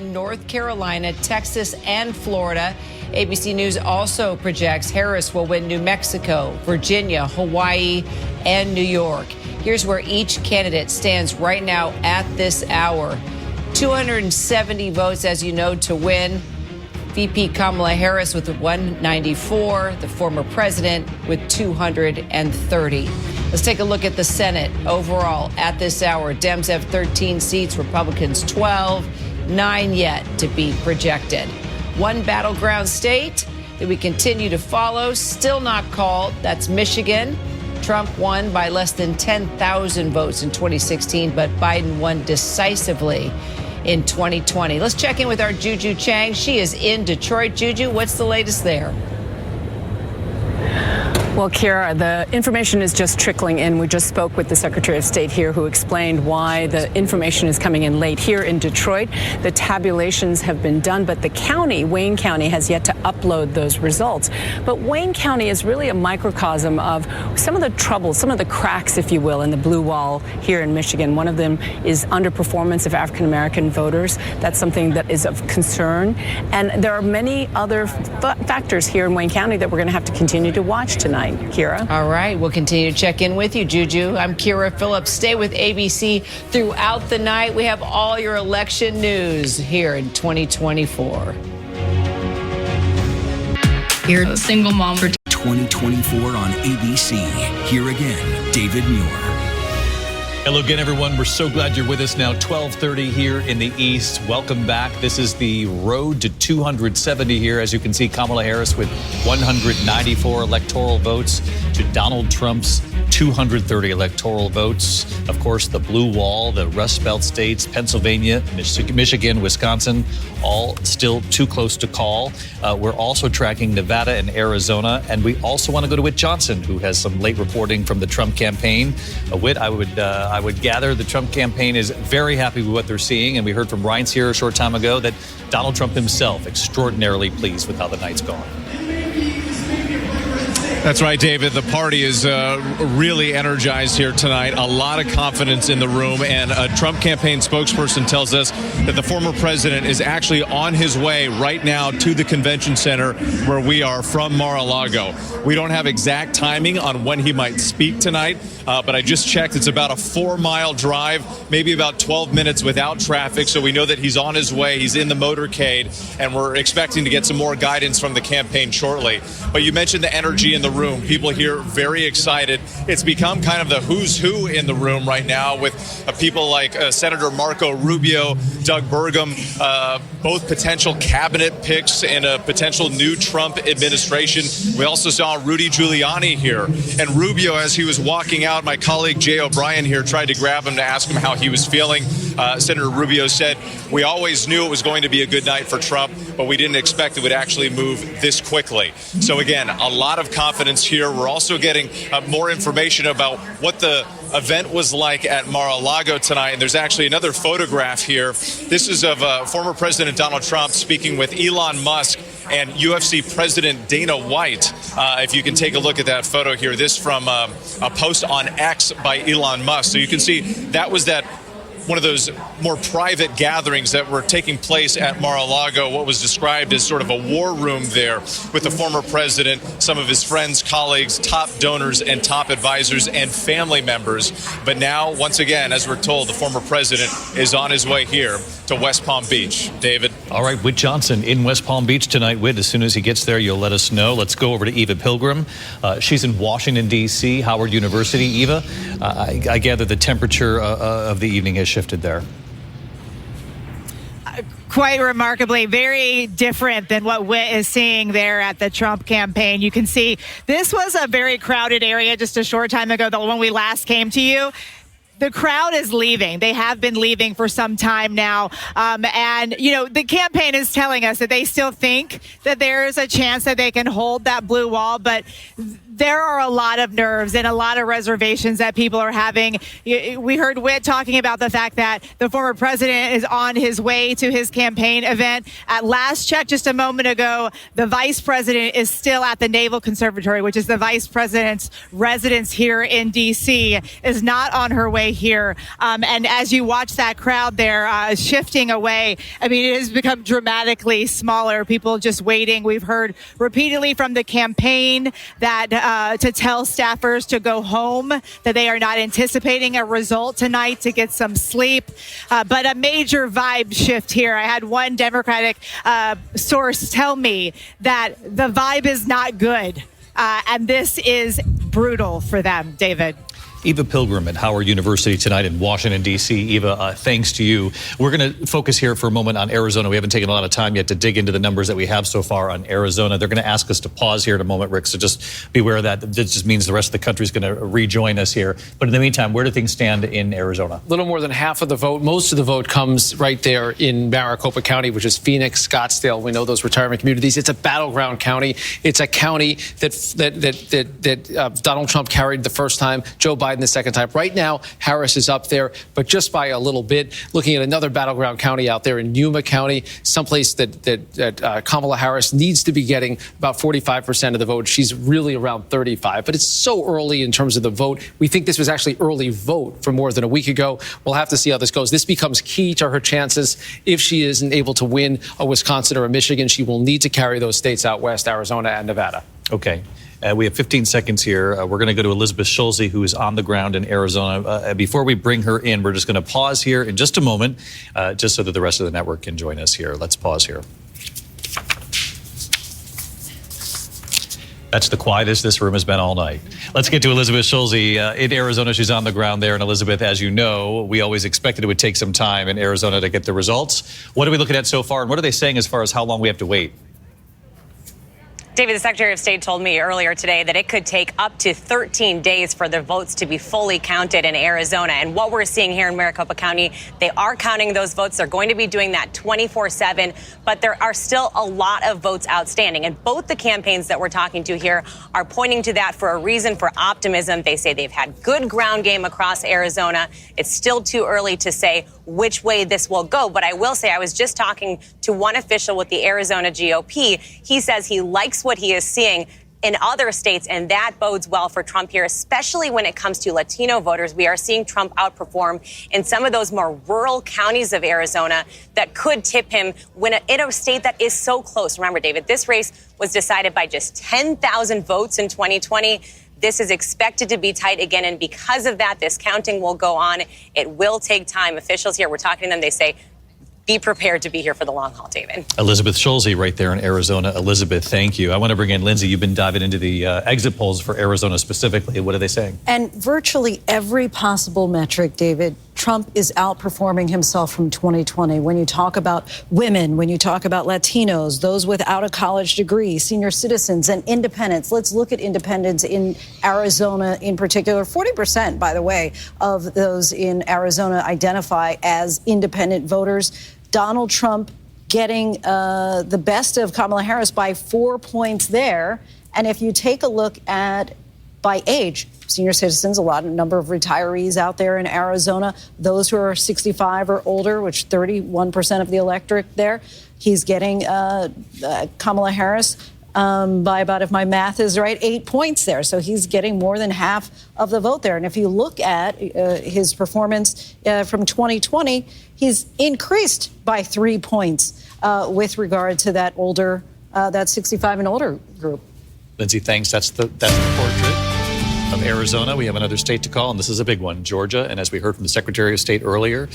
in North Carolina, Texas, and Florida. ABC News also projects Harris will win New Mexico, Virginia, Hawaii, and New York. Here's where each candidate stands right now at this hour. 270 votes, as you know, to win. VP Kamala Harris with 194, the former president with 230. Let's take a look at the Senate overall at this hour. Dems have 13 seats, Republicans 12, 9 yet to be projected. One battleground state that we continue to follow, still not called, that's Michigan. Trump won by less than 10,000 votes in 2016, but Biden won decisively in 2020. Let's check in with our Juju Chang. She is in Detroit. Juju, what's the latest there? Well, Kira, the information is just trickling in. We just spoke with the Secretary of State here who explained why the information is coming in late. Here in Detroit, the tabulations have been done, but the county, Wayne County, has yet to upload those results. But Wayne County is really a microcosm of some of the troubles, some of the cracks, if you will, in the blue wall here in Michigan. One of them is underperformance of African-American voters. That's something that is of concern. And there are many other factors here in Wayne County that we're going to have to continue to watch tonight. Kira. All right. We'll continue to check in with you, Juju. I'm Kira Phillips. Stay with ABC throughout the night. We have all your election news here in 2024. You're a single mom for 2024 on ABC. Here again, David Muir. Hello again, everyone. We're so glad you're with us now. 12:30 here in the East. Welcome back. This is the road to 270 here. As you can see, Kamala Harris with 194 electoral votes to Donald Trump's 230 electoral votes. Of course, the blue wall, the Rust Belt states, Pennsylvania, Michigan, Wisconsin, all still too close to call. We're also tracking Nevada and Arizona. And we also want to go to Whit Johnson, who has some late reporting from the Trump campaign. Whit, I would gather the Trump campaign is very happy with what they're seeing. And we heard from Reince here a short time ago that Donald Trump himself extraordinarily pleased with how the night's gone. That's right, David. The party is really energized here tonight. A lot of confidence in the room. And a Trump campaign spokesperson tells us that the former president is actually on his way right now to the convention center where we are from Mar-a-Lago. We don't have exact timing on when he might speak tonight, but I just checked. It's about a 4-mile drive, maybe about 12 minutes without traffic. So we know that he's on his way. He's in the motorcade, and we're expecting to get some more guidance from the campaign shortly. But you mentioned the energy in the room. People here very excited. It's become kind of the who's who in the room right now with people like Senator Marco Rubio, Doug Burgum, both potential cabinet picks in a potential new Trump administration. We also saw Rudy Giuliani here. And Rubio, as he was walking out, my colleague Jay O'Brien here tried to grab him to ask him how he was feeling. Senator Rubio said, "We always knew it was going to be a good night for Trump, but we didn't expect it would actually move this quickly." So again, a lot of confidence here. We're also getting more information about what the event was like at Mar-a-Lago tonight. And there's actually another photograph here. This is of former President Donald Trump speaking with Elon Musk and UFC President Dana White. If you can take a look at that photo here, this from a post on X by Elon Musk. So you can see that was one of those more private gatherings that were taking place at Mar-a-Lago, what was described as sort of a war room there with the former president, some of his friends, colleagues, top donors and top advisors and family members. But now, once again, as we're told, the former president is on his way here to West Palm Beach. David. All right, Whit Johnson in West Palm Beach tonight. Whit, as soon as he gets there, you'll let us know. Let's go over to Eva Pilgrim. She's in Washington, D.C., Howard University. Eva, I gather the temperature of the evening has shifted there. Quite remarkably, very different than what Whit is seeing there at the Trump campaign. You can see this was a very crowded area just a short time ago, when we last came to you. The crowd is leaving. They have been leaving for some time now. And, you know, the campaign is telling us that they still think that there is a chance that they can hold that blue wall. But there are a lot of nerves and a lot of reservations that people are having. We heard Whit talking about the fact that the former president is on his way to his campaign event. At last check just a moment ago, the vice president is still at the Naval Conservatory, which is the vice president's residence here in D.C., is not on her way here. And as you watch that crowd there shifting away, I mean, it has become dramatically smaller. People just waiting. We've heard repeatedly from the campaign that to tell staffers to go home, that they are not anticipating a result tonight, to get some sleep. But a major vibe shift here. I had one Democratic source tell me that the vibe is not good. And this is brutal for them, David. Eva Pilgrim at Howard University tonight in Washington, D.C. Eva, thanks to you. We're going to focus here for a moment on Arizona. We haven't taken a lot of time yet to dig into the numbers that we have so far on Arizona. They're going to ask us to pause here in a moment, Rick, so just be aware of that. This just means the rest of the country is going to rejoin us here. But in the meantime, where do things stand in Arizona? A little more than half of the vote. Most of the vote comes right there in Maricopa County, which is Phoenix, Scottsdale. We know those retirement communities. It's a battleground county. It's a county that Donald Trump carried the first time, Joe Biden the second time. Right now, Harris is up there, but just by a little bit. Looking at another battleground county out there in Yuma County, someplace that Kamala Harris needs to be getting about 45% of the vote. She's really around 35, but it's so early in terms of the vote. We think this was actually early vote for more than a week ago. We'll have to see how this goes. This becomes key to her chances. If she isn't able to win a Wisconsin or a Michigan, she will need to carry those states out west, Arizona and Nevada. Okay. We have 15 seconds here. We're going to go to Elizabeth Schulze, who is on the ground in Arizona. Before we bring her in, we're just going to pause here in just a moment, just so that the rest of the network can join us here. Let's pause here. That's the quietest this room has been all night. Let's get to Elizabeth Schulze in Arizona. She's on the ground there. And Elizabeth, as you know, we always expected it would take some time in Arizona to get the results. What are we looking at so far? And what are they saying as far as how long we have to wait? David, the Secretary of State told me earlier today that it could take up to 13 days for the votes to be fully counted in Arizona. And what we're seeing here in Maricopa County, they are counting those votes. They're going to be doing that 24/7. But there are still a lot of votes outstanding. And both the campaigns that we're talking to here are pointing to that for a reason for optimism. They say they've had good ground game across Arizona. It's still too early to say which way this will go. But I will say I was just talking to one official with the Arizona GOP. He says he likes what he is seeing in other states, and that bodes well for Trump here, especially when it comes to Latino voters. We are seeing Trump outperform in some of those more rural counties of Arizona that could tip him in a state that is so close. Remember, David, this race was decided by just 10,000 votes in 2020. This is expected to be tight again, and because of that, this counting will go on. It will take time. Officials here, we're talking to them, they say, be prepared to be here for the long haul, David. Elizabeth Schulze right there in Arizona. Elizabeth, thank you. I want to bring in Lindsay. You've been diving into the exit polls for Arizona specifically. What are they saying? And virtually every possible metric, David, Trump is outperforming himself from 2020. When you talk about women, when you talk about Latinos, those without a college degree, senior citizens, and independents. Let's look at independents in Arizona in particular. 40%, by the way, of those in Arizona identify as independent voters. Donald Trump getting the best of Kamala Harris by 4 points there. And if you take a look at by age, senior citizens, a number of retirees out there in Arizona, those who are 65 or older, which 31% of the electorate there, he's getting Kamala Harris by about, if my math is right, 8 points there. So he's getting more than half of the vote there. And if you look at his performance from 2020, he's increased by 3 points with regard to that older, that 65 and older group. Lindsay, thanks. That's the portrait of Arizona. We have another state to call, and this is a big one, Georgia. And as we heard from the Secretary of State earlier,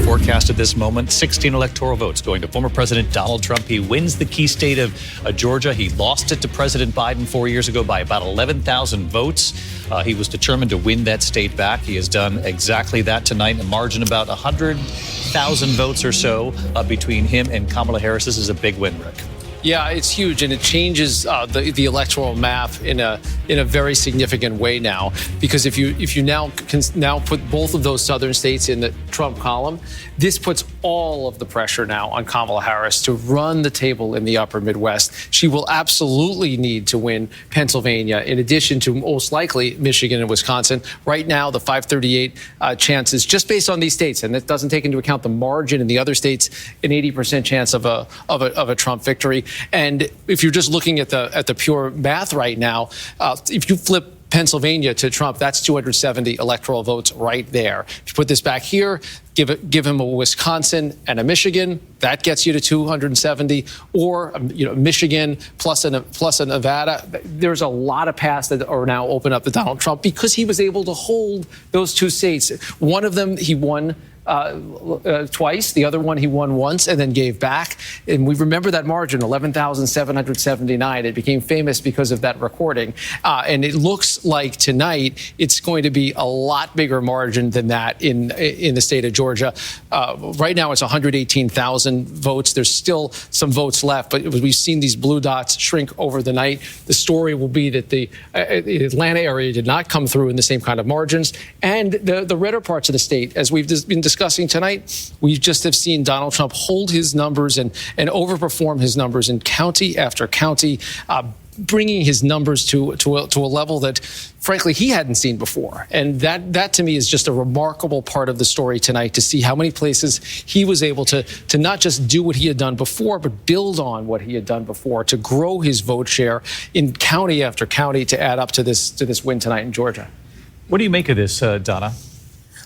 forecast at this moment, 16 electoral votes going to former President Donald Trump. He wins the key state of Georgia. He lost it to President Biden 4 years ago by about 11,000 votes. He was determined to win that state back. He has done exactly that tonight, a margin about 100,000 votes or so between him and Kamala Harris. This is a big win, Rick. Yeah, it's huge, and it changes the electoral map in a very significant way now. Because if you now can put both of those southern states in the Trump column, this puts all of the pressure now on Kamala Harris to run the table in the upper Midwest. She will absolutely need to win Pennsylvania, in addition to most likely Michigan and Wisconsin. Right now, the 538 chances, just based on these states, and that doesn't take into account the margin in the other states, an 80% chance of a Trump victory. And if you're just looking at the pure math right now, if you flip Pennsylvania to Trump, that's 270 electoral votes right there. If you put this back here, give him a Wisconsin and a Michigan, that gets you to 270, or Michigan plus a Nevada. There's a lot of paths that are now open up to Donald Trump because he was able to hold those two states. One of them he won twice. The other one he won once and then gave back. And we remember that margin, 11,779. It became famous because of that recording. And it looks like tonight it's going to be a lot bigger margin than that in the state of Georgia. Right now it's 118,000 votes. There's still some votes left, but we've seen these blue dots shrink over the night. The story will be that the Atlanta area did not come through in the same kind of margins. And the redder parts of the state, as we've been discussing tonight, we just have seen Donald Trump hold his numbers and overperform his numbers in county after county, bringing his numbers to a level that, frankly, he hadn't seen before. And that to me is just a remarkable part of the story tonight, to see how many places he was able to not just do what he had done before, but build on what he had done before, to grow his vote share in county after county to add up to this win tonight in Georgia. What do you make of this, Donna?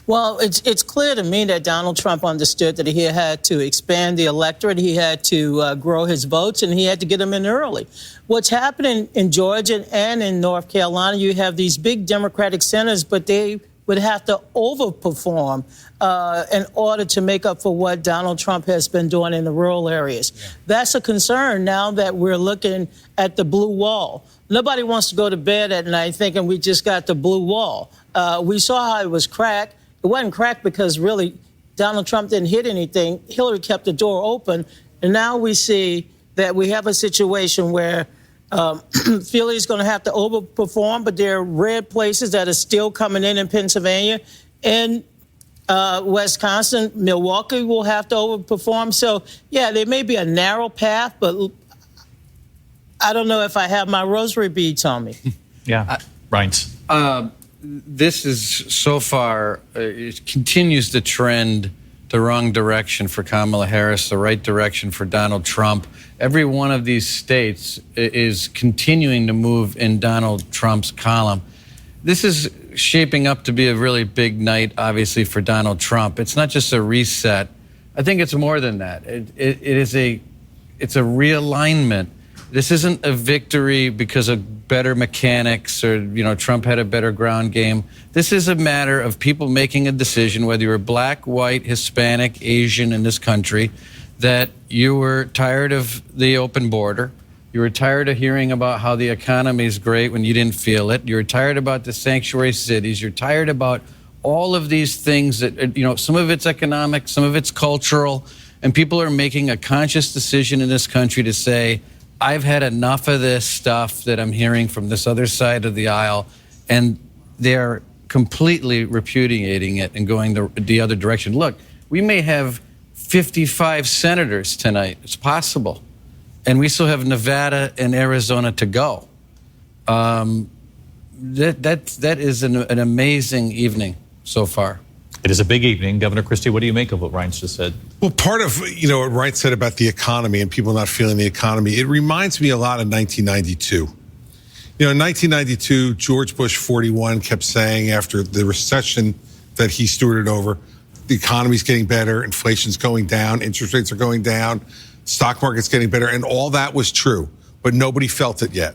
Well, it's clear to me that Donald Trump understood that he had to expand the electorate, he had to grow his votes, and he had to get them in early. What's happening in Georgia and in North Carolina, you have these big Democratic centers, but they would have to overperform in order to make up for what Donald Trump has been doing in the rural areas. Yeah. That's a concern now that we're looking at the blue wall. Nobody wants to go to bed at night thinking we just got the blue wall. We saw how it was cracked. It wasn't cracked because really Donald Trump didn't hit anything. Hillary kept the door open. And now we see that we have a situation where Philly's going to have to overperform, but there are red places that are still coming in Pennsylvania. In Wisconsin, Milwaukee will have to overperform. So, yeah, there may be a narrow path, but I don't know if I have my rosary beads on me. Yeah, Reince. This is so far, it continues the trend, the wrong direction for Kamala Harris, the right direction for Donald Trump. Every one of these states is continuing to move in Donald Trump's column. This is shaping up to be a really big night, obviously, for Donald Trump. It's not just a reset. I think it's more than that. It's a realignment. This isn't a victory because of better mechanics or, Trump had a better ground game. This is a matter of people making a decision, whether you're black, white, Hispanic, Asian in this country, that you were tired of the open border. You were tired of hearing about how the economy is great when you didn't feel it. You were tired about the sanctuary cities. You're tired about all of these things that, some of it's economic, some of it's cultural, and people are making a conscious decision in this country to say, I've had enough of this stuff that I'm hearing from this other side of the aisle, and they're completely repudiating it and going the other direction. Look, we may have 55 senators tonight. It's possible. And we still have Nevada and Arizona to go. That is an amazing evening so far. It is a big evening. Governor Christie, what do you make of what Reince just said? Well, part of, what Reince said about the economy and people not feeling the economy, it reminds me a lot of 1992. In 1992, George Bush 41 kept saying after the recession that he stewarded over, the economy's getting better, inflation's going down, interest rates are going down, stock market's getting better, and all that was true, but nobody felt it yet.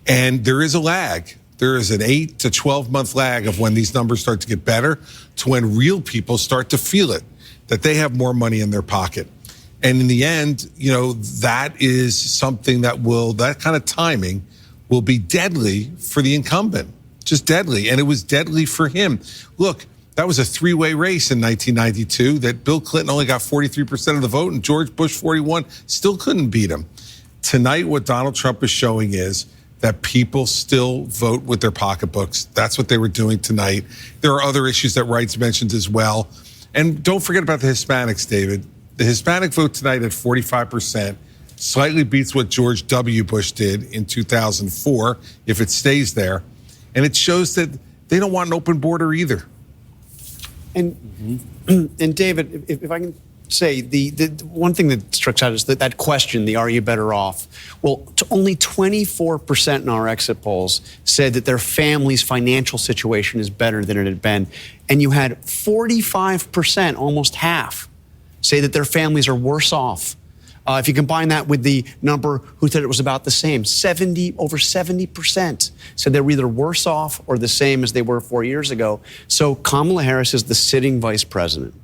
And there is a lag. There is an 8 to 12 month lag of when these numbers start to get better to when real people start to feel it, that they have more money in their pocket. And in the end, that is something that kind of timing will be deadly for the incumbent, just deadly. And it was deadly for him. Look, that was a three-way race in 1992 that Bill Clinton only got 43% of the vote and George Bush 41 still couldn't beat him. Tonight, what Donald Trump is showing is that people still vote with their pocketbooks. That's what they were doing tonight. There are other issues that Wright's mentioned as well. And don't forget about the Hispanics, David. The Hispanic vote tonight at 45% slightly beats what George W. Bush did in 2004, if it stays there. And it shows that they don't want an open border either. And David, if I can say, the one thing that struck out is that question, the are you better off? Well, only 24% in our exit polls said that their family's financial situation is better than it had been. And you had 45%, almost half, say that their families are worse off. If you combine that with the number who said it was about the same, over 70% said they were either worse off or the same as they were 4 years ago. So Kamala Harris is the sitting vice president.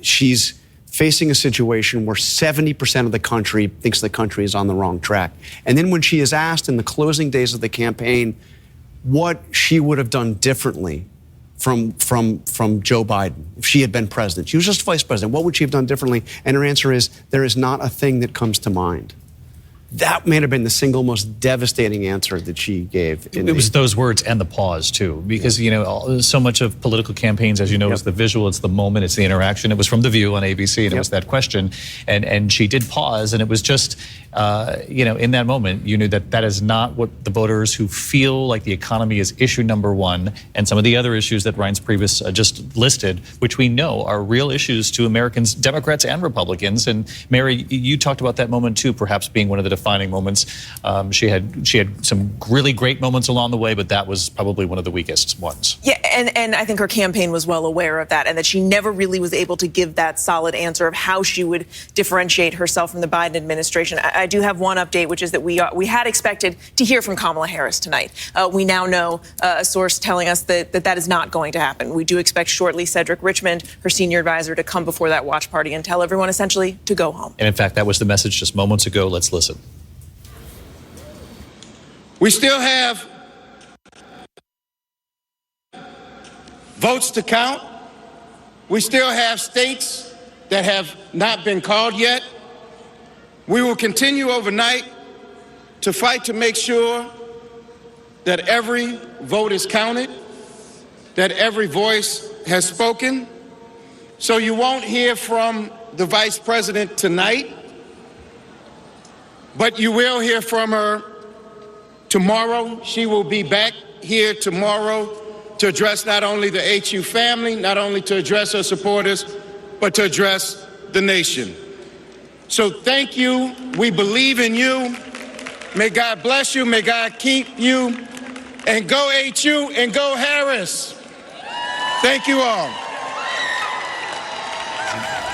She's facing a situation where 70% of the country thinks the country is on the wrong track. And then when she is asked in the closing days of the campaign what she would have done differently from Joe Biden if she had been president, she was just vice president, what would she have done differently? And her answer is, there is not a thing that comes to mind. That may have been the single most devastating answer that she gave. It was those words and the pause, too, because, you know, so much of political campaigns, as you know, is the visual, it's the moment, it's the interaction. It was from The View on ABC, and it was that question. And she did pause, and it was just, you know, in that moment, you knew that that is not what the voters who feel like the economy is issue number one, and some of the other issues that Reince Priebus just listed, which we know are real issues to Americans, Democrats and Republicans. And Mary, you talked about that moment, too, perhaps being one of the defining moments. She had some really great moments along the way, but that was probably one of the weakest ones. Yeah, and I think her campaign was well aware of that, and that she never really was able to give that solid answer of how she would differentiate herself from the Biden administration. I do have one update, which is that we had expected to hear from Kamala Harris tonight. We now know a source telling us that is not going to happen. We do expect shortly Cedric Richmond, her senior advisor, to come before that watch party and tell everyone essentially to go home. And in fact, that was the message just moments ago. Let's listen. We still have votes to count. We still have states that have not been called yet. We will continue overnight to fight to make sure that every vote is counted, that every voice has spoken. So you won't hear from the vice president tonight, but you will hear from her tomorrow. She will be back here tomorrow to address not only the HU family, not only to address her supporters, but to address the nation. So thank you. We believe in you. May God bless you. May God keep you. And go HU and go Harris. Thank you all.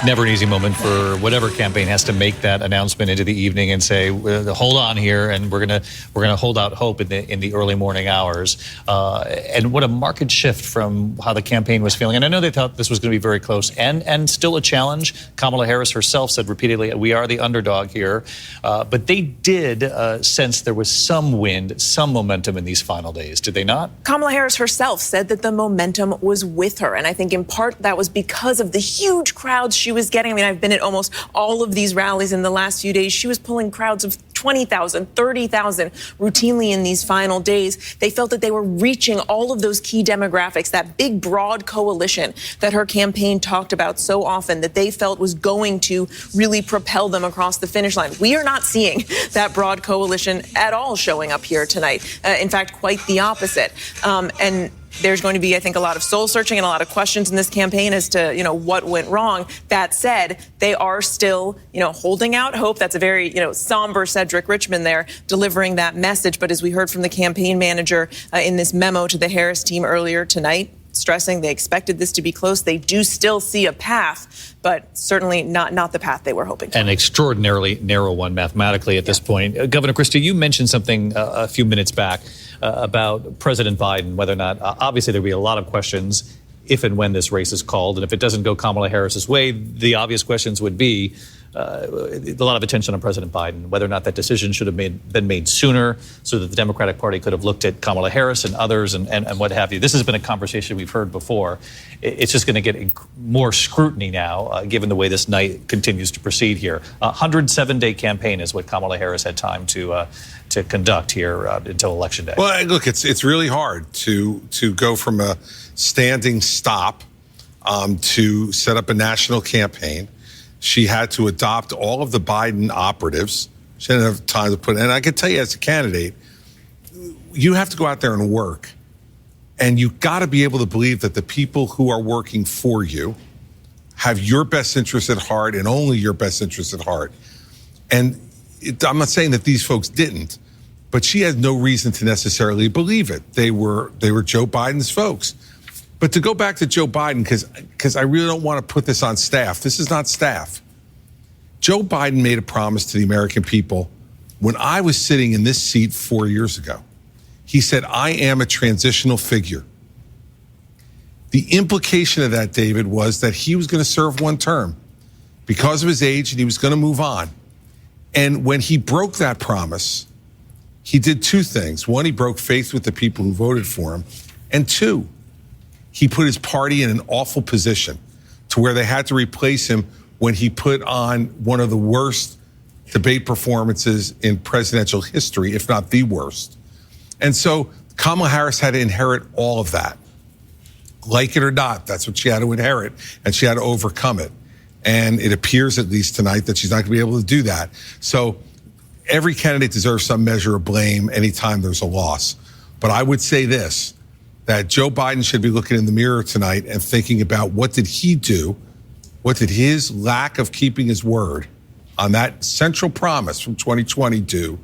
Never an easy moment for whatever campaign has to make that announcement into the evening and say, hold on here, and we're gonna hold out hope in the early morning hours. And what a marked shift from how the campaign was feeling. And I know they thought this was going to be very close and still a challenge. Kamala Harris herself said repeatedly, we are the underdog here. But they did sense there was some wind, some momentum in these final days, did they not? Kamala Harris herself said that the momentum was with her. And I think in part that was because of the huge crowds she was getting. I mean, I've been at almost all of these rallies in the last few days. She was pulling crowds of 20,000, 30,000 routinely in these final days. They felt that they were reaching all of those key demographics, that big, broad coalition that her campaign talked about so often, that they felt was going to really propel them across the finish line. We are not seeing that broad coalition at all showing up here tonight. In fact, quite the opposite. And there's going to be, I think, a lot of soul searching and a lot of questions in this campaign as to, what went wrong. That said, they are still, holding out hope. That's a very, somber Cedric Richmond there delivering that message. But as we heard from the campaign manager in this memo to the Harris team earlier tonight, stressing they expected this to be close. They do still see a path, but certainly not the path they were hoping for. An extraordinarily narrow one mathematically at this point. Governor Christie, you mentioned something a few minutes back about President Biden, whether or not, obviously there'll be a lot of questions if and when this race is called. And if it doesn't go Kamala Harris's way, the obvious questions would be, a lot of attention on President Biden, whether or not that decision should have been made sooner so that the Democratic Party could have looked at Kamala Harris and others and what have you. This has been a conversation we've heard before. It's just going to get more scrutiny now, given the way this night continues to proceed here. 107-day campaign is what Kamala Harris had time to conduct here until Election Day. Well, look, it's really hard to go from a standing stop to set up a national campaign. She had to adopt all of the Biden operatives. She didn't have time to put, and I can tell you as a candidate, you have to go out there and work. And you got to be able to believe that the people who are working for you have your best interest at heart and only your best interest at heart. And I'm not saying that these folks didn't, but she had no reason to necessarily believe it. They were Joe Biden's folks. But to go back to Joe Biden, because I really don't want to put this on staff. This is not staff. Joe Biden made a promise to the American people when I was sitting in this seat 4 years ago. He said, I am a transitional figure. The implication of that, David, was that he was going to serve one term because of his age and he was going to move on. And when he broke that promise, he did two things. One, he broke faith with the people who voted for him. And two, he put his party in an awful position to where they had to replace him when he put on one of the worst debate performances in presidential history, if not the worst. And so Kamala Harris had to inherit all of that. Like it or not, that's what she had to inherit, and she had to overcome it. And it appears, at least tonight, that she's not going to be able to do that. So every candidate deserves some measure of blame anytime there's a loss. But I would say this, that Joe Biden should be looking in the mirror tonight and thinking about what did he do? What did his lack of keeping his word on that central promise from 2020 do